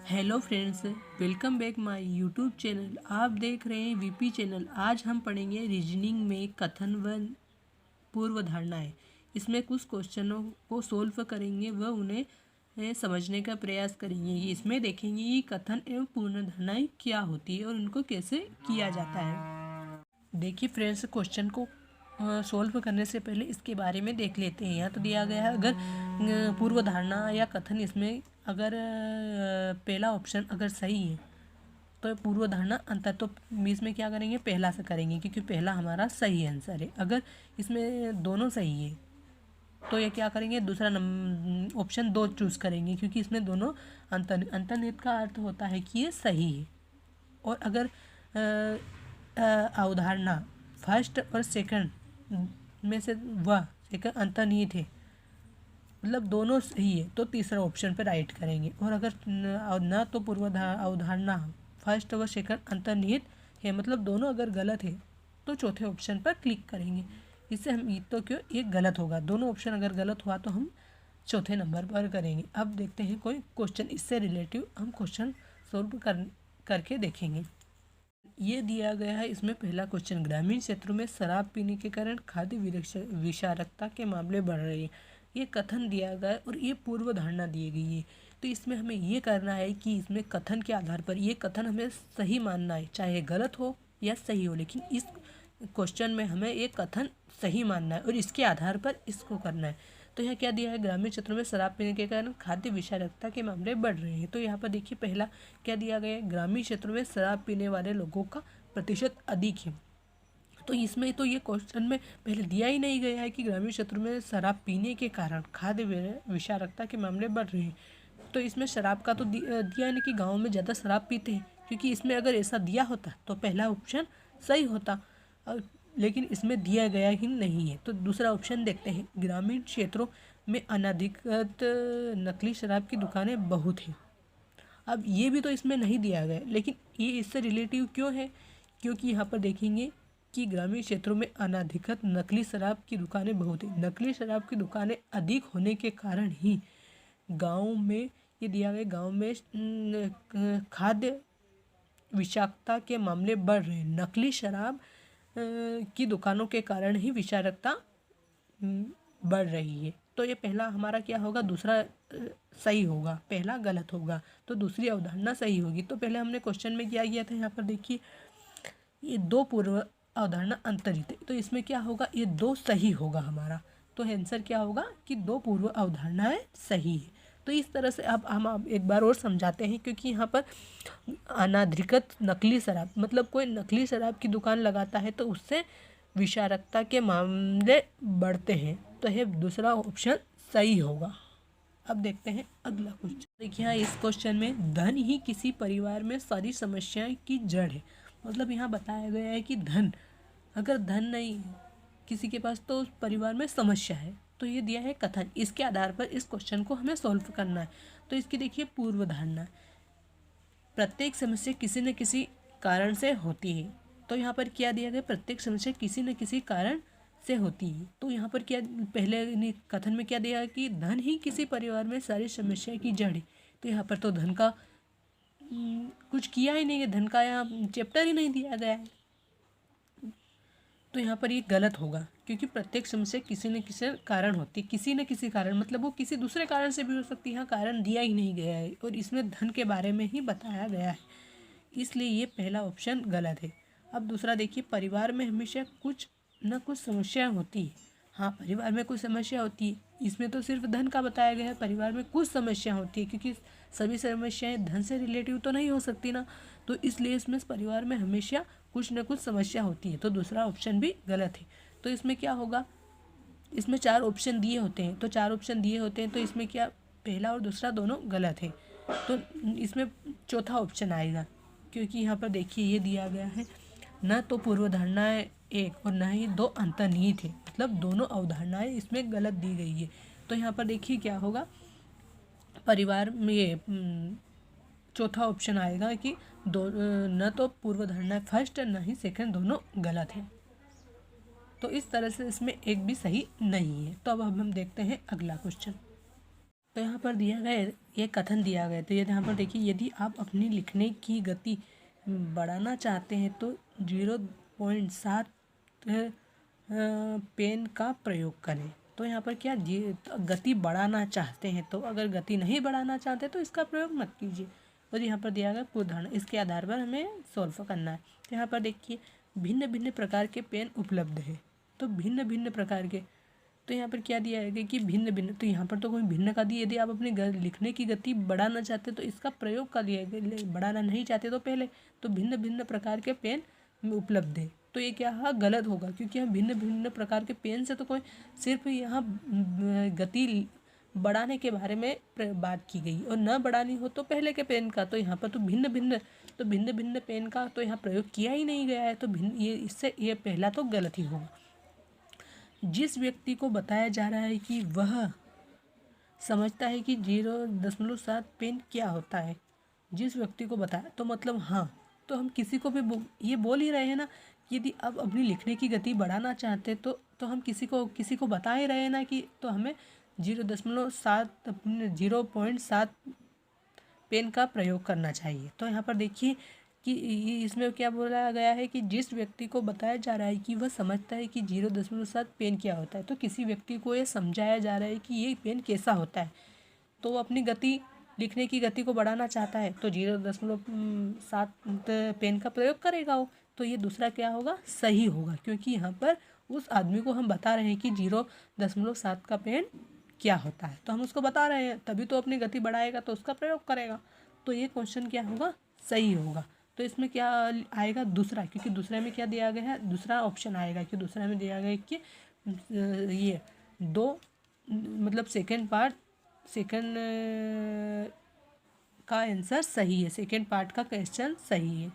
Hello friends, welcome back my YouTube channel. आप देख रहे हैं वीपी चैनल। आज हम पढ़ेंगे रीजनिंग में कथन व पूर्व धारणाएँ। इसमें कुछ क्वेश्चनों को सोल्व करेंगे व उन्हें समझने का प्रयास करेंगे। इसमें देखेंगे कि कथन एवं पूर्ण धारणाएँ क्या होती है और उनको कैसे किया जाता है। देखिए फ्रेंड्स, क्वेश्चन को सोल्व करने से पहले इसके बारे में देख लेते हैं। यहाँ तो दिया गया है, अगर पूर्व धारणा या कथन, इसमें अगर पहला ऑप्शन अगर सही है तो पूर्व धारणा अंतर, तो इसमें क्या करेंगे, पहला से करेंगे क्योंकि पहला हमारा सही आंसर है। अगर इसमें दोनों सही है तो ये क्या करेंगे, दूसरा ऑप्शन 2 चूज़ करेंगे क्योंकि इसमें दोनों अंतर्निहित का अर्थ होता है कि ये सही है। और अगर अवधारणा फर्स्ट और सेकंड में से वह सेकंड अंतर्निहित है, मतलब दोनों सही है, तो तीसरा ऑप्शन पर राइट करेंगे। और अगर ना तो अवधारणा फर्स्ट व सेकंड अंतर्निहित है, मतलब दोनों अगर गलत है, तो चौथे ऑप्शन पर क्लिक करेंगे। इससे हम तो क्यों ये गलत होगा, दोनों ऑप्शन अगर गलत हुआ तो हम चौथे नंबर पर करेंगे। अब देखते हैं कोई क्वेश्चन इससे रिलेटिव हम क्वेश्चन सोल्व करके देखेंगे। ये दिया गया है, इसमें पहला क्वेश्चन, ग्रामीण क्षेत्रों में शराब पीने के कारण खाद्य विषारकता के मामले बढ़ रहे हैं। ये कथन दिया गया है और ये पूर्व धारणा दी गई है। तो इसमें हमें ये करना है कि इसमें कथन के आधार पर ये कथन हमें सही मानना है, चाहे गलत हो या सही हो, लेकिन इस क्वेश्चन में हमें ये कथन सही मानना है और इसके आधार पर इसको करना है। तो यहाँ क्या दिया है, ग्रामीण क्षेत्रों में शराब पीने के कारण खाद्य विषारकता के मामले बढ़ रहे हैं। तो यहाँ पर देखिए पहला क्या दिया गया है, ग्रामीण क्षेत्रों में शराब पीने वाले लोगों का प्रतिशत अधिक है। तो इसमें तो ये क्वेश्चन में पहले दिया ही नहीं गया है कि ग्रामीण क्षेत्रों में शराब पीने के कारण खाद्य विषारकता के मामले बढ़ रहे हैं। तो इसमें शराब का तो दिया नहीं कि गाँव में ज़्यादा शराब पीते हैं, क्योंकि इसमें अगर ऐसा दिया होता तो पहला ऑप्शन सही होता, लेकिन इसमें दिया गया ही नहीं है। तो दूसरा ऑप्शन देखते हैं, ग्रामीण क्षेत्रों में अनधिकृत नकली शराब की दुकानें बहुत हैं। अब ये भी तो इसमें नहीं दिया गया, लेकिन ये इससे रिलेटिव क्यों है, क्योंकि यहाँ पर देखेंगे कि ग्रामीण क्षेत्रों में अनधिकृत नकली शराब की दुकानें बहुत हैं। नकली शराब की दुकानें अधिक होने के कारण ही गाँव में ये दिया गया, गाँव में खाद्य विषाक्तता के मामले बढ़ रहे हैं। नकली शराब की दुकानों के कारण ही विषारकता बढ़ रही है। तो ये पहला हमारा क्या होगा, दूसरा सही होगा, पहला गलत होगा, तो दूसरी अवधारणा सही होगी। तो पहले हमने क्वेश्चन में क्या किया था, यहाँ पर देखिए ये दो पूर्व अवधारणा अंतरित है, तो इसमें क्या होगा, ये दो सही होगा हमारा। तो आंसर क्या होगा कि दो पूर्व अवधारणाएं सही है। तो इस तरह से अब हम एक बार और समझाते हैं, क्योंकि यहाँ पर अनाधिकृत नकली शराब, मतलब कोई नकली शराब की दुकान लगाता है तो उससे विषारकता के मामले बढ़ते हैं। तो यह दूसरा ऑप्शन सही होगा। अब देखते हैं अगला क्वेश्चन। देखिए यहाँ इस क्वेश्चन में धन ही किसी परिवार में सारी समस्याएं की जड़ है। मतलब यहाँ बताया गया है कि धन, अगर धन नहीं है किसी के पास तो उस परिवार में समस्या है। तो ये दिया है कथन, इसके आधार पर इस क्वेश्चन को हमें सॉल्व करना है। तो इसकी देखिए पूर्व धारणा, प्रत्येक समस्या किसी न किसी कारण से होती है। तो यहाँ पर क्या दिया गया, प्रत्येक समस्या किसी न किसी कारण से होती है। तो यहाँ पर क्या, पहले कथन में क्या दिया कि धन ही किसी परिवार में सारी समस्या की जड़ है। तो यहाँ पर तो धन का कुछ किया ही नहीं है, धन का यहाँ चैप्टर ही नहीं दिया गया है। तो यहाँ पर ये गलत होगा, क्योंकि प्रत्येक समस्या किसी न किसी कारण होती है। किसी न किसी कारण मतलब वो किसी दूसरे कारण से भी हो सकती है, यहाँ कारण दिया ही नहीं गया है और इसमें धन के बारे में ही बताया गया है, इसलिए ये पहला ऑप्शन गलत है। अब दूसरा देखिए, परिवार में हमेशा कुछ न कुछ समस्या होती है। हाँ, परिवार में कुछ समस्या होती है, इसमें तो सिर्फ धन का बताया गया है, परिवार में कुछ समस्या होती है, क्योंकि सभी समस्याएं धन से रिलेटिव तो नहीं हो सकती ना। तो इसलिए इसमें परिवार में हमेशा कुछ न कुछ समस्या होती है। तो दूसरा ऑप्शन भी गलत है। तो इसमें क्या होगा, इसमें 4 ऑप्शन दिए होते हैं, तो 4 ऑप्शन दिए होते हैं, तो इसमें क्या, पहला और दूसरा दोनों गलत है। तो इसमें चौथा ऑप्शन आएगा, क्योंकि यहाँ पर देखिए ये दिया गया है, न तो पूर्व धारणाएँ एक और न ही दो अंतर्निहित है, मतलब दोनों अवधारणाएं इसमें गलत दी गई है। तो यहाँ पर देखिए क्या होगा, परिवार में ये चौथा ऑप्शन आएगा कि दो, न तो पूर्व धारणा फर्स्ट न ही सेकंड, दोनों गलत है। तो इस तरह से इसमें एक भी सही नहीं है। तो अब हम देखते हैं अगला क्वेश्चन। तो यहाँ पर दिया गया ये कथन दिया गया, तो ये यहाँ पर देखिए, यदि आप अपनी लिखने की गति बढ़ाना चाहते हैं तो 0.7 पेन का प्रयोग करें। तो यहाँ पर क्या गति बढ़ाना चाहते हैं, तो अगर गति नहीं बढ़ाना चाहते तो इसका प्रयोग मत कीजिए। और यहाँ पर दिया गया पूर्वधारणा, इसके आधार पर हमें सॉल्व करना है। तो यहाँ पर देखिए भिन्न भिन्न प्रकार के पेन उपलब्ध है, तो भिन्न भिन्न प्रकार के, तो यहाँ पर क्या दिया है कि भिन्न भिन्न, तो यहाँ पर तो कोई भिन्न का दिया, यदि आप अपनी लिखने की गति बढ़ाना चाहते तो इसका प्रयोग कर लिया, बढ़ाना नहीं चाहते तो पहले, तो भिन्न भिन्न प्रकार के पेन उपलब्ध है। तो ये क्या है, गलत होगा, क्योंकि यहाँ भिन्न भिन्न प्रकार के पेन से तो कोई सिर्फ यहाँ गति बढ़ाने के बारे में बात की गई, और न बढ़ानी हो तो पहले के पेन का, तो यहाँ पर तो भिन्न भिन्न पेन का तो यहाँ प्रयोग किया ही नहीं गया है, तो भिन्न, ये इससे ये पहला तो गलत ही होगा। जिस व्यक्ति को बताया जा रहा है कि वह समझता है कि 0.7 पेन क्या होता है, जिस व्यक्ति को बताया, तो मतलब हाँ, तो हम किसी को भी ये बोल ही रहे हैं ना, यदि आप अपनी लिखने की गति बढ़ाना चाहते तो हम किसी को बता ही रहे हैं ना कि तो हमें 0.7 पेन का प्रयोग करना चाहिए। तो यहाँ पर देखिए कि इसमें क्या बोला गया है कि जिस व्यक्ति को बताया जा रहा है कि वह समझता है कि 0.7 पेन क्या होता है, तो किसी व्यक्ति को ये समझाया जा रहा है कि ये पेन कैसा होता है, तो वो अपनी गति, लिखने की गति को बढ़ाना चाहता है तो 0.7 पेन का प्रयोग करेगा वो, तो ये दूसरा क्या होगा, सही होगा, क्योंकि यहाँ पर उस आदमी को हम बता रहे हैं कि 0.7 का पेन क्या होता है, तो हम उसको बता रहे हैं, तभी तो अपनी गति बढ़ाएगा तो उसका प्रयोग करेगा, तो ये क्वेश्चन क्या होगा, सही होगा। तो इसमें क्या आएगा, दूसरा, क्योंकि दूसरे में क्या दिया गया है, दूसरा ऑप्शन आएगा, कि दूसरे में दिया गया है कि ये दो, मतलब सेकंड का आंसर सही है, सेकंड पार्ट का क्वेश्चन सही है,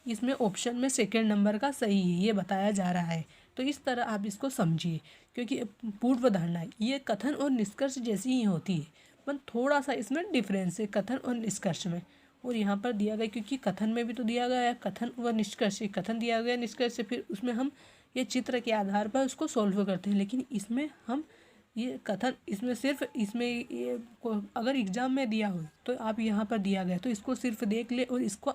इसमें ऑप्शन में सेकंड नंबर का सही है ये बताया जा रहा है। तो इस तरह आप इसको समझिए, क्योंकि पूर्व धारणा ये कथन और निष्कर्ष जैसी ही होती है, पर थोड़ा सा इसमें डिफरेंस है कथन और निष्कर्ष में। और यहाँ पर दिया गया, क्योंकि कथन में भी तो दिया गया है कथन व निष्कर्ष, कथन दिया गया, निष्कर्ष से फिर उसमें हम ये चित्र के आधार पर उसको सॉल्व करते हैं, लेकिन इसमें हम ये कथन, इसमें सिर्फ इसमें ये अगर एग्जाम में दिया हो तो आप यहाँ पर दिया गया तो इसको सिर्फ देख ले और इसको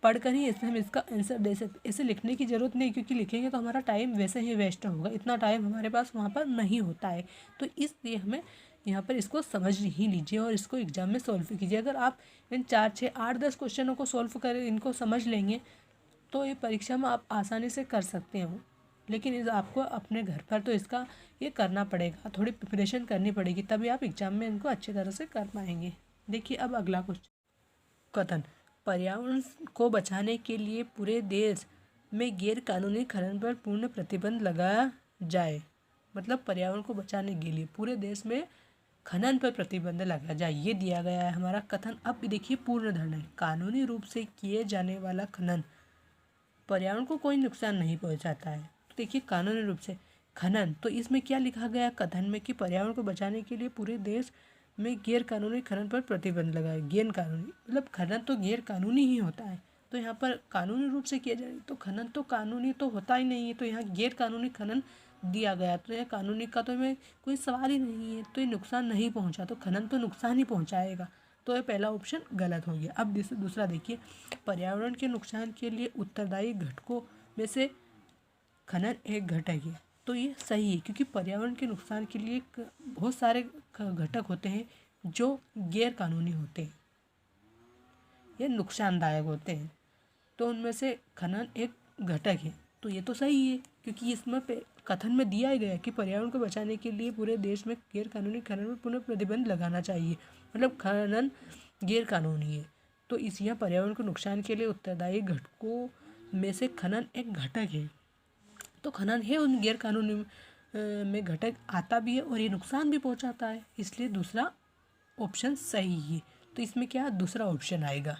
पढ़कर ही इसमें हम इसका आंसर दे सकते, ऐसे लिखने की ज़रूरत नहीं, क्योंकि लिखेंगे तो हमारा टाइम वैसे ही वेस्ट होगा, इतना टाइम हमारे पास वहाँ पर नहीं होता है। तो इसलिए हमें यहाँ पर इसको समझ ही लीजिए और इसको एग्जाम में सॉल्व कीजिए। अगर आप इन 4, 6, 8, 10 क्वेश्चनों को सॉल्व करें, इनको समझ लेंगे तो ये परीक्षा में आप आसानी से कर सकते हो, लेकिन आपको अपने घर पर तो इसका ये करना पड़ेगा, थोड़ी प्रिपरेशन करनी पड़ेगी, तभी आप एग्जाम में इनको अच्छी तरह से कर पाएंगे। देखिए अब अगला क्वेश्चन, कथन, पर्यावरण को बचाने के लिए पूरे देश में गैर कानूनी खनन पर पूर्ण प्रतिबंध लगाया जाए, मतलब पर्यावरण को बचाने के लिए पूरे देश में खनन पर प्रतिबंध लगाया जाए, ये दिया गया है हमारा कथन। अब देखिए पूर्ण धारणा, कानूनी रूप से किए जाने वाला खनन पर्यावरण को कोई नुकसान नहीं पहुंचाता है। तो देखिए कानूनी रूप से खनन, तो इसमें क्या लिखा गया कथन में कि पर्यावरण को बचाने के लिए पूरे देश में गैर कानूनी खनन पर प्रतिबंध लगाए। गैर कानूनी मतलब खनन तो गैर कानूनी ही होता है, तो यहाँ पर कानूनी रूप से किया जाए तो खनन तो कानूनी तो होता ही नहीं है, तो यहाँ गैर कानूनी खनन दिया गया, तो यह कानूनी का तो में कोई सवाल ही नहीं है, तो ये नुकसान नहीं पहुँचा, तो खनन तो नुकसान ही पहुँचाएगा, तो ये पहला ऑप्शन गलत हो गया। अब दूसरा देखिए, पर्यावरण के नुकसान के लिए उत्तरदायी घटकों में से खनन एक घटक है, तो ये सही है, क्योंकि पर्यावरण के नुकसान के लिए बहुत सारे घटक होते हैं जो गैर कानूनी होते हैं या नुकसानदायक होते हैं, तो उनमें से खनन एक घटक है, तो ये तो सही है, क्योंकि इसमें कथन में दिया ही गया कि पर्यावरण को बचाने के लिए पूरे देश में गैर कानूनी खनन पर पुनः प्रतिबंध लगाना चाहिए, मतलब खनन गैर कानूनी है, तो इस यहाँ पर्यावरण को नुकसान के लिए उत्तरदायी घटकों में से खनन एक घटक है, तो खनन है उन गैर कानूनी में घटक आता भी है और ये नुकसान भी पहुंचाता है, इसलिए दूसरा ऑप्शन सही है। तो इसमें क्या दूसरा ऑप्शन आएगा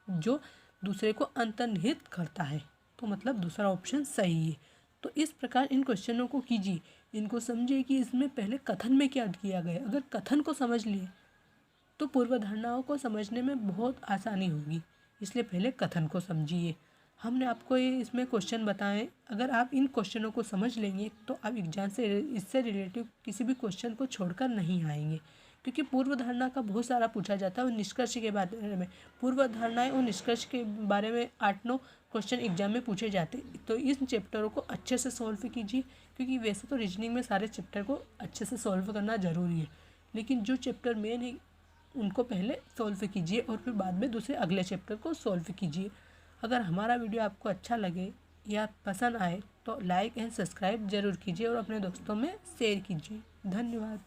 जो दूसरे को अंतर्निहित करता है, तो मतलब दूसरा ऑप्शन सही है। तो इस प्रकार इन क्वेश्चनों को कीजिए, इनको समझिए कि इसमें पहले कथन में क्या किया गया, अगर कथन को समझ लिए तो पूर्व धारणाओं को समझने में बहुत आसानी होगी, इसलिए पहले कथन को समझिए। हमने आपको ये इसमें क्वेश्चन बताएं, अगर आप इन क्वेश्चनों को समझ लेंगे तो आप एग्जाम से इससे रिलेटिव किसी भी क्वेश्चन को छोड़कर नहीं आएंगे, क्योंकि पूर्व धारणा का बहुत सारा पूछा जाता है और निष्कर्ष के बारे में। पूर्व धारणाएं और निष्कर्ष के बारे में 8-9 क्वेश्चन एग्जाम में पूछे जाते हैं। तो इन चैप्टरों को अच्छे से सॉल्व कीजिए, क्योंकि वैसे तो रीजनिंग में सारे चैप्टर को अच्छे से सॉल्व करना ज़रूरी है, लेकिन जो चैप्टर मेन है उनको पहले सॉल्व कीजिए और फिर बाद में दूसरे अगले चैप्टर को सॉल्व कीजिए। अगर हमारा वीडियो आपको अच्छा लगे या पसंद आए तो लाइक एंड सब्सक्राइब ज़रूर कीजिए और अपने दोस्तों में शेयर कीजिए। धन्यवाद।